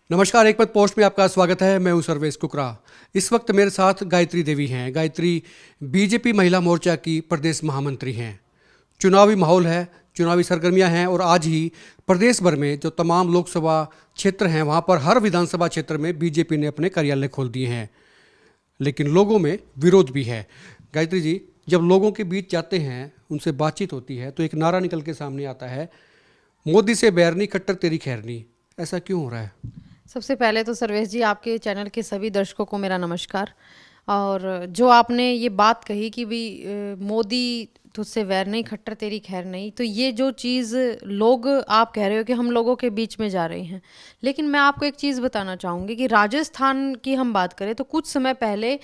नमस्कार, एक पद पोस्ट में आपका स्वागत है। मैं हूं सर्वेश कुकरा। इस वक्त मेरे साथ गायत्री देवी हैं। गायत्री बीजेपी महिला मोर्चा की प्रदेश महामंत्री हैं। चुनावी माहौल है, चुनावी सरगर्मियां हैं और आज ही प्रदेश भर में जो तमाम लोकसभा क्षेत्र हैं वहां पर हर विधानसभा क्षेत्र में बीजेपी ने अपने कार्यालय खोल दिए हैं, लेकिन लोगों में विरोध भी है। गायत्री जी, जब लोगों के बीच जाते हैं, उनसे बातचीत होती है तो एक नारा निकल के सामने आता है, मोदी से बैरनी खट्टर तेरी खैरनी। ऐसा क्यों हो रहा है? सबसे पहले तो सर्वेश जी, आपके चैनल के सभी दर्शकों को मेरा नमस्कार। और जो आपने ये बात कही कि भी मोदी तुझसे वैर नहीं खट्टर तेरी खैर नहीं, तो ये जो चीज़ लोग आप कह रहे हो कि हम लोगों के बीच में जा रहे हैं, लेकिन मैं आपको एक चीज़ बताना चाहूँगी कि राजस्थान की हम बात करें तो कुछ समय पहले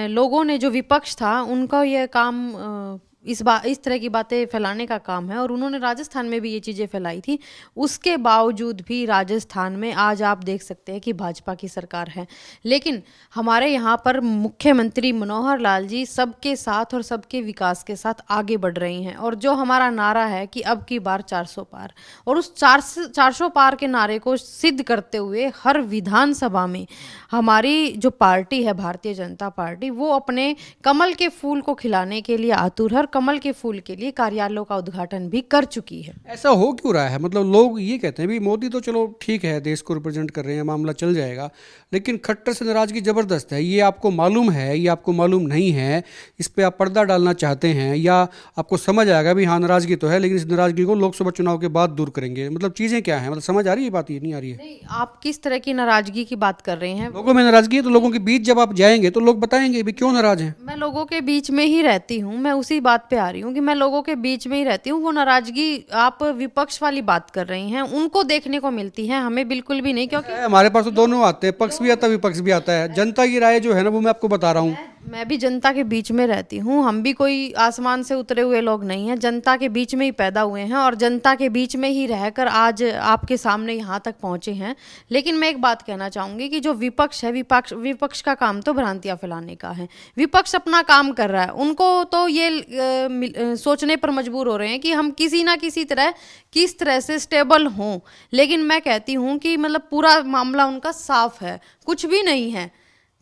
लोगों ने, जो विपक्ष था, उनका यह काम इस तरह की बातें फैलाने का काम है और उन्होंने राजस्थान में भी ये चीज़ें फैलाई थी। उसके बावजूद भी राजस्थान में आज आप देख सकते हैं कि भाजपा की सरकार है। लेकिन हमारे यहाँ पर मुख्यमंत्री मनोहर लाल जी सबके साथ और सबके विकास के साथ आगे बढ़ रही हैं। और जो हमारा नारा है कि अब की बार 400 पार, और उस 400 पार के नारे को सिद्ध करते हुए हर विधानसभा में हमारी जो पार्टी है, भारतीय जनता पार्टी, वो अपने कमल के फूल को खिलाने के लिए आतुर है, कमल के फूल के लिए कार्यालयों का उद्घाटन भी कर चुकी है। ऐसा हो क्यों रहा है? मतलब लोग ये कहते हैं भी मोदी तो चलो ठीक है, देश को रिप्रेजेंट कर रहे हैं, मामला चल जाएगा, लेकिन खट्टर से नाराजगी जबरदस्त है। ये आपको मालूम है, ये आपको मालूम नहीं है, इस पे आप पर्दा डालना चाहते हैं, या आपको समझ आएगा भी हाँ नाराजगी तो है, लेकिन इस नाराजगी को लोकसभा चुनाव के बाद दूर करेंगे? मतलब चीज़ें क्या हैं? मतलब समझ आ रही है बात? ये नहीं आ रही है? नहीं, आप किस तरह की नाराजगी की बात कर रहे हैं? लोगों में नाराजगी है तो लोगों के बीच जब आप जाएंगे तो लोग बताएंगे भी क्यों नाराज हैं। मैं लोगों के बीच में ही रहती हूँ, मैं उसी बात पे आ रही हूँ कि मैं लोगों के बीच में ही रहती हूँ। वो नाराजगी आप विपक्ष वाली बात कर रही हैं, उनको देखने को मिलती है, हमें बिल्कुल भी नहीं। क्योंकि हमारे पास तो दोनों आते हैं, पक्ष भी आता है विपक्ष भी आता है। जनता की राय जो है ना वो मैं आपको बता रहा हूँ। मैं भी जनता के बीच में रहती हूँ। हम भी कोई आसमान से उतरे हुए लोग नहीं हैं, जनता के बीच में ही पैदा हुए हैं और जनता के बीच में ही रहकर आज आपके सामने यहाँ तक पहुँचे हैं। लेकिन मैं एक बात कहना चाहूँगी कि जो विपक्ष है, विपक्ष का काम तो भ्रांतियाँ फैलाने का है। विपक्ष अपना काम कर रहा है, उनको तो ये सोचने पर मजबूर हो रहे हैं कि हम किसी ना किसी तरह किस तरह से स्टेबल हों। लेकिन मैं कहती हूँ कि मतलब पूरा मामला उनका साफ है, कुछ भी नहीं है,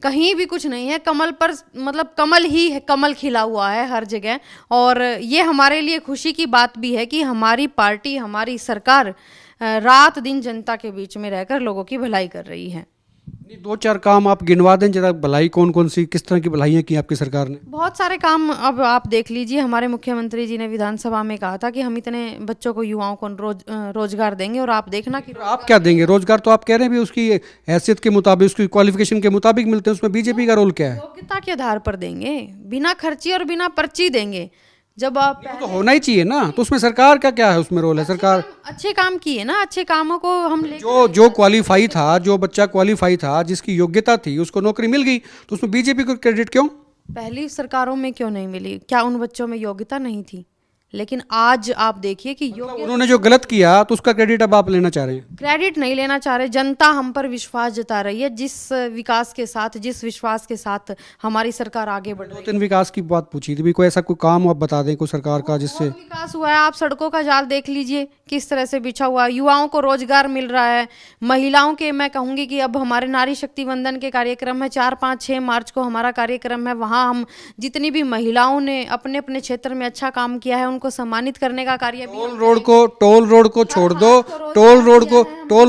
कहीं भी कुछ नहीं है। कमल पर मतलब कमल ही है, कमल खिला हुआ है हर जगह। और ये हमारे लिए खुशी की बात भी है कि हमारी पार्टी, हमारी सरकार रात दिन जनता के बीच में रहकर लोगों की भलाई कर रही है। दो चार काम आप गिनवा दें जरा, भलाई कौन कौन सी, किस तरह की भलाइयाँ की आपकी सरकार ने? बहुत सारे काम अब आप देख लीजिए। हमारे मुख्यमंत्री जी ने विधानसभा में कहा था कि हम इतने बच्चों को, युवाओं को रोजगार देंगे, और आप देखना कि आप क्या देंगे रोजगार? तो आप कह रहे हैं भी उसकी हैसियत के मुताबिक, उसकी क्वालिफिकेशन के मुताबिक मिलते हैं, उसमें बीजेपी का रोल क्या है? योग्यता के आधार पर देंगे, बिना खर्ची और बिना पर्ची देंगे। जब आप तो होना ही चाहिए ना। तो उसमें सरकार का क्या है, उसमें रोल है? सरकार अच्छे काम किए ना, अच्छे कामों को हम ले। जो जो क्वालिफाई था, जो बच्चा क्वालिफाई था, जिसकी योग्यता थी, उसको नौकरी मिल गई, तो उसमें बीजेपी को क्रेडिट क्यों? पहली सरकारों में क्यों नहीं मिली? क्या उन बच्चों में योग्यता नहीं थी? लेकिन आज आप देखिए कि उन्होंने जो गलत किया तो उसका क्रेडिट अब आप लेना चाह रहे हैं? क्रेडिट नहीं लेना चाह रहे। जनता हम पर विश्वास जता रही है, जिस विकास के साथ, जिस विश्वास के साथ हमारी सरकार आगे बढ़ रही है। दो तीन विकास की बात पूछी थी भी, कोई ऐसा कोई काम आप बता दें कोई सरकार का जिससे बहुत विकास हुआ है। आप सड़कों का जाल देख लीजिए किस तरह से बिछा हुआ है, युवाओं को रोजगार मिल रहा है। महिलाओं के, मैं कहूँगी कि अब हमारे नारी शक्ति वंदन के कार्यक्रम है, 4, 5, 6 मार्च को हमारा कार्यक्रम है। वहाँ हम जितनी भी महिलाओं ने अपने अपने क्षेत्र में अच्छा काम किया है उनको सम्मानित करने का कार्य भी। टोल रोड को छोड़ दो, टोल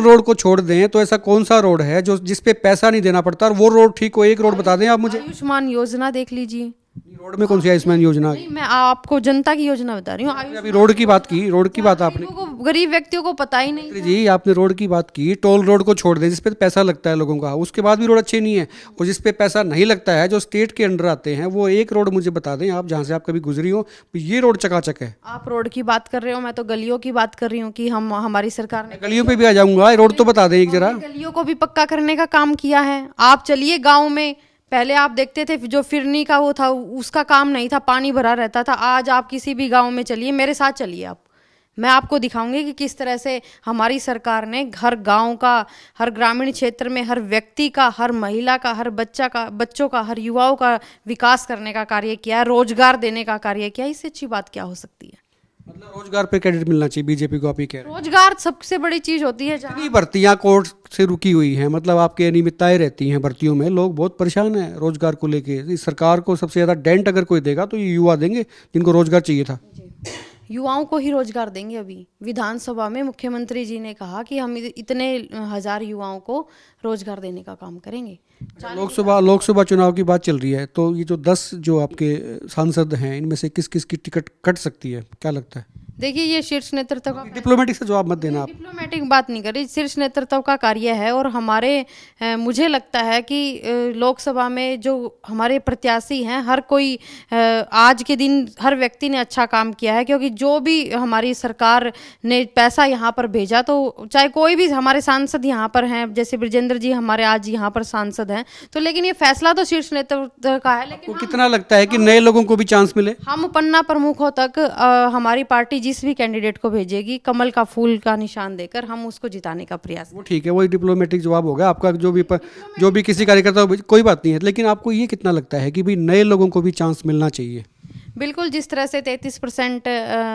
रोड को छोड़ दें तो ऐसा कौन सा रोड है जो जिस पे पैसा नहीं देना पड़ता? और वो रोड ठीक हो, एक रोड बता दें आप मुझे। आयुष्मान योजना देख लीजिए। रोड में कौन सी आयुष्मान योजना? नहीं, मैं आपको जनता की योजना बता रही हूँ। अभी रोड की बात की, रोड की बात आपने गरीबों को, गरीब व्यक्तियों को पता ही नहीं। जी, आपने रोड की बात की। टोल रोड को छोड़ दें जिसपे पैसा लगता है लोगों का, उसके बाद भी रोड अच्छे नहीं है। और जिसपे पैसा नहीं लगता है, जो स्टेट के अंडर आते हैं, वो एक रोड मुझे बता दें आप, जहाँ से आप कभी गुजरी हो, ये रोड चकाचक है। आप रोड की बात कर रहे हो, मैं तो गलियों की बात कर रही हूँ कि हम, हमारी सरकार ने गलियों पे भी आ जाऊंगा, रोड तो बता दें एक जरा। गलियों को भी पक्का करने का काम किया है। आप चलिए गाँव में, पहले आप देखते थे जो फिरनी का वो था, उसका काम नहीं था, पानी भरा रहता था। आज आप किसी भी गांव में चलिए, मेरे साथ चलिए आप, मैं आपको दिखाऊंगी कि किस तरह से हमारी सरकार ने हर गांव का, हर ग्रामीण क्षेत्र में हर व्यक्ति का, हर महिला का, हर बच्चों का, हर युवाओं का विकास करने का कार्य किया, रोजगार देने का कार्य किया। इससे अच्छी बात क्या हो सकती है? मतलब रोजगार पे क्रेडिट मिलना चाहिए बीजेपी को, आप ये कह रहे हैं? रोजगार सबसे बड़ी चीज होती है जहाँ इतनी भर्तियां कोर्ट से रुकी हुई हैं, मतलब आपकी अनियमितताएं रहती हैं भर्तियों में, लोग बहुत परेशान हैं रोजगार को लेके। इस सरकार को सबसे ज़्यादा डेंट अगर कोई देगा तो ये युवा देंगे जिनको रोजगार चाहिए था। युवाओं को ही रोजगार देंगे। अभी विधानसभा में मुख्यमंत्री जी ने कहा कि हम इतने हजार युवाओं को रोजगार देने का काम करेंगे। लोकसभा चुनाव की बात चल रही है, तो ये जो 10 जो आपके सांसद हैं इनमें से किस किस की टिकट कट सकती है, क्या लगता है? देखिए, ये शीर्ष नेतृत्व का डिप्लोमेटिक से जवाब मत देना आप। डिप्लोमेटिक बात नहीं करी, शीर्ष नेतृत्व का कार्य है। और हमारे मुझे लगता है कि लोकसभा में जो हमारे प्रत्याशी हैं, हर कोई आज के दिन हर व्यक्ति ने अच्छा काम किया है, क्योंकि जो भी हमारी सरकार ने पैसा यहाँ पर भेजा, तो चाहे कोई भी हमारे सांसद यहाँ पर हैं, जैसे ब्रजेंद्र जी हमारे आज यहाँ पर सांसद हैं, तो लेकिन ये फैसला तो शीर्ष नेतृत्व का है। लेकिन आपको कितना लगता है कि नए लोगों को भी चांस मिले? हम पन्ना प्रमुखों तक हमारी पार्टी जिस भी कैंडिडेट को भेजेगी, कमल का फूल का निशान देकर हम उसको जिताने का प्रयास। वो ठीक है, वही डिप्लोमेटिक जवाब होगा आपका। जो भी किसी कार्यकर्ता को कोई बात नहीं है, लेकिन आपको ये कितना लगता है कि भाई नए लोगों को भी चांस मिलना चाहिए? बिल्कुल, जिस तरह से 33%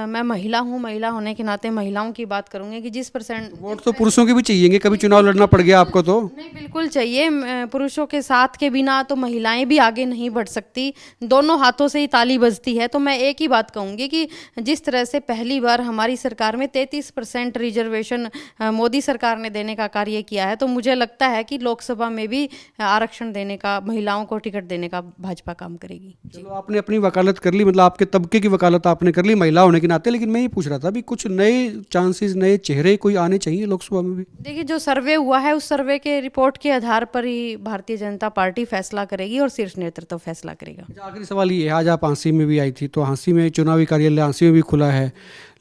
मैं महिला हूँ, महिला होने के नाते महिलाओं की बात करूंगी कि जिस परसेंट वोट तो पुरुषों के भी चाहिए, कभी चुनाव लड़ना पड़ गया आपको तो। नहीं, बिल्कुल चाहिए। पुरुषों के साथ के बिना तो महिलाएं भी आगे नहीं बढ़ सकती, दोनों हाथों से ही ताली बजती है। तो मैं एक ही बात कहूंगी कि जिस तरह से पहली बार हमारी सरकार में 33% रिजर्वेशन मोदी सरकार ने देने का कार्य किया है, तो मुझे लगता है कि लोकसभा में भी आरक्षण देने का, महिलाओं को टिकट देने का भाजपा काम करेगी। चलो, आपने अपनी वकालत कर ली, मतलब आपके तबके की वकालत आपने कर ली महिला होने के नाते, लेकिन मैं ये पूछ रहा था भी कुछ नए चांसेस, नए चेहरे कोई आने चाहिए लोकसभा में भी। देखिए, जो सर्वे हुआ है उस सर्वे के रिपोर्ट के आधार पर ही भारतीय जनता पार्टी फैसला करेगी और शीर्ष नेतृत्व फैसला करेगा। आखिरी सवाल ये है, आज आप हांसी में भी आई थी, तो हांसी में चुनावी कार्यालय हांसी में भी खुला है,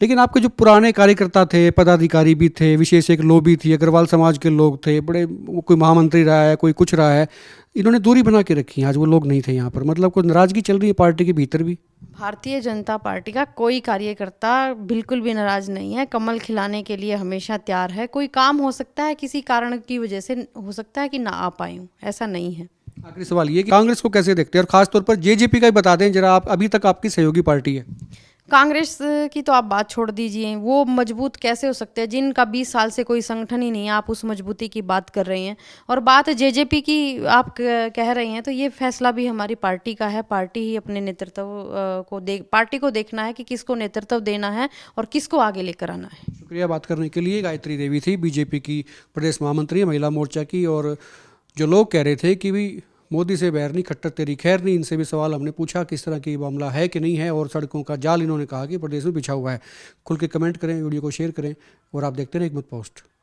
लेकिन आपके जो पुराने कार्यकर्ता थे, पदाधिकारी भी थे, विशेष एक लॉबी थी, अग्रवाल समाज के लोग थे, बड़े, कोई महामंत्री रहा है, कोई कुछ रहा है, इन्होंने दूरी बना के रखी है। आज वो लोग नहीं थे यहाँ पर, मतलब कोई नाराजगी चल रही है पार्टी के भीतर भी? भारतीय जनता पार्टी का कोई कार्यकर्ता बिल्कुल भी नाराज नहीं है, कमल खिलाने के लिए हमेशा तैयार है। कोई काम हो सकता है, किसी कारण की वजह से हो सकता है कि ना आ पाए हूँ, ऐसा नहीं है। आखिरी सवाल ये कि कांग्रेस को कैसे देखते हैं, और खासतौर पर जेजेपी का ही बता दें जरा, आप अभी तक आपकी सहयोगी पार्टी है। कांग्रेस की तो आप बात छोड़ दीजिए, वो मजबूत कैसे हो सकते हैं जिनका 20 साल से कोई संगठन ही नहीं है, आप उस मजबूती की बात कर रहे हैं। और बात जेजेपी की आप कह रहे हैं, तो ये फैसला भी हमारी पार्टी का है। पार्टी ही अपने नेतृत्व पार्टी को देखना है कि किसको नेतृत्व देना है और किसको आगे लेकर आना है। शुक्रिया बात करने के लिए। गायत्री देवी थी बीजेपी की प्रदेश महामंत्री महिला मोर्चा की। और जो लोग कह रहे थे कि भी मोदी से बैर नहीं, खट्टर तेरी खैर नहीं, इनसे भी सवाल हमने पूछा किस तरह की मामला है कि नहीं है, और सड़कों का जाल इन्होंने कहा कि प्रदेश में बिछा हुआ है। खुल के कमेंट करें, वीडियो को शेयर करें, और आप देखते रहें एकमत पोस्ट।